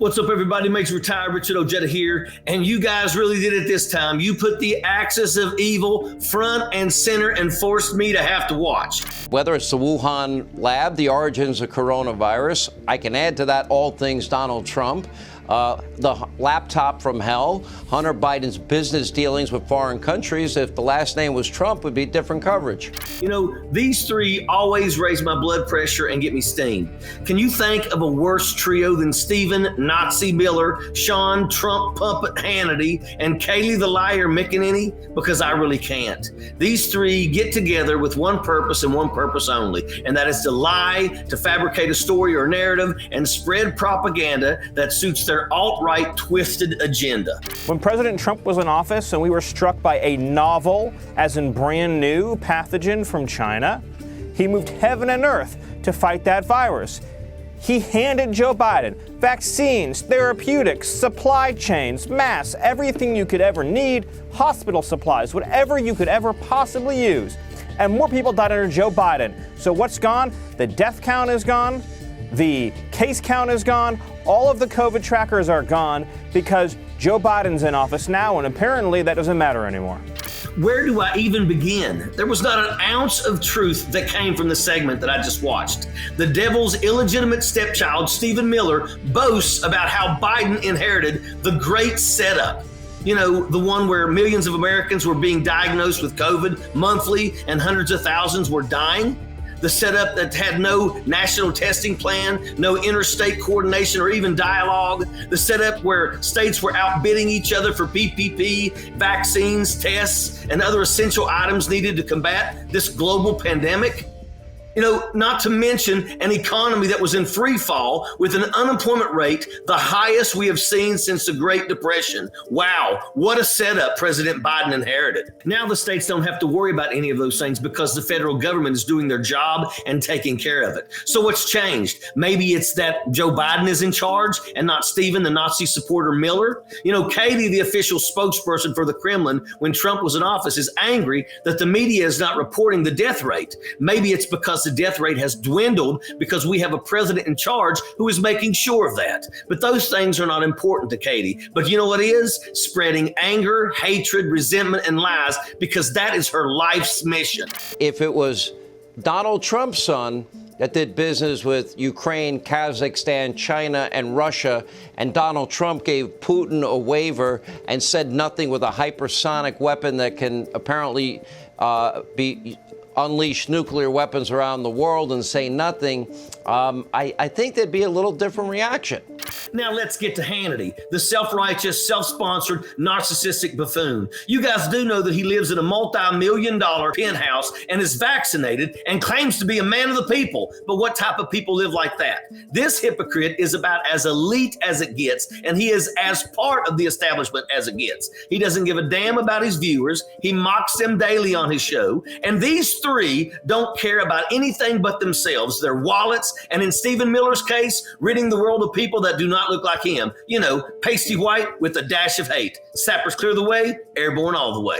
What's up, everybody? Makes retired Richard Ojeda here, and you guys really did it this time. You put the axis of evil front and center and forced me to have to watch. Whether it's the Wuhan lab, the origins of coronavirus, I can add to that all things Donald Trump, the laptop from hell, Hunter Biden's business dealings with foreign countries. If the last name was Trump, it would be different coverage. You know, these three always raise my blood pressure and get me steamed. Can you think of a worse trio than Stephen Nazi Miller, Sean Trump Puppet Hannity, and Kaylee the Liar McEnany? Because I really can't. These three get together with one purpose and one purpose only, and that is to lie, to fabricate a story or narrative, and spread propaganda that suits their alt-right twisted agenda. When President Trump was in office and we were struck by a novel, as in brand new, pathogen from China, he moved heaven and earth to fight that virus. He handed Joe Biden vaccines, therapeutics, supply chains, masks, everything you could ever need, hospital supplies, whatever you could ever possibly use. And more people died under Joe Biden. So what's gone? The death count is gone. The case count is gone. All of the COVID trackers are gone because Joe Biden's in office now, and apparently that doesn't matter anymore. Where do I even begin? There was not an ounce of truth that came from the segment that I just watched. The devil's illegitimate stepchild, Stephen Miller, boasts about how Biden inherited the great setup. You know, the one where millions of Americans were being diagnosed with COVID monthly and hundreds of thousands were dying. The setup that had no national testing plan, no interstate coordination or even dialogue. The setup where states were outbidding each other for PPP, vaccines, tests, and other essential items needed to combat this global pandemic. You know, not to mention an economy that was in free fall with an unemployment rate the highest we have seen since the Great Depression. Wow, what a setup President Biden inherited. Now the states don't have to worry about any of those things because the federal government is doing their job and taking care of it. So what's changed? Maybe it's that Joe Biden is in charge and not Stephen, the Nazi supporter Miller. You know, Katie, the official spokesperson for the Kremlin when Trump was in office, is angry that the media is not reporting the death rate. Maybe it's because the death rate has dwindled because we have a president in charge who is making sure of that. But those things are not important to Katie. But you know what is? Spreading anger, hatred, resentment, and lies, because that is her life's mission. If it was Donald Trump's son that did business with Ukraine, Kazakhstan, China, and Russia, and Donald Trump gave Putin a waiver and said nothing with a hypersonic weapon that can apparently unleash nuclear weapons around the world and say nothing, I think there'd be a little different reaction. Now let's get to Hannity, the self-righteous, self-sponsored, narcissistic buffoon. You guys do know that he lives in a multi-million-dollar penthouse and is vaccinated and claims to be a man of the people. But what type of people live like that? This hypocrite is about as elite as it gets, and he is as part of the establishment as it gets. He doesn't give a damn about his viewers. He mocks them daily on his show. And these three don't care about anything but themselves, their wallets, and in Stephen Miller's case, ridding the world of people that do not look like him. You know, pasty white with a dash of hate. Sappers clear the way, airborne all the way.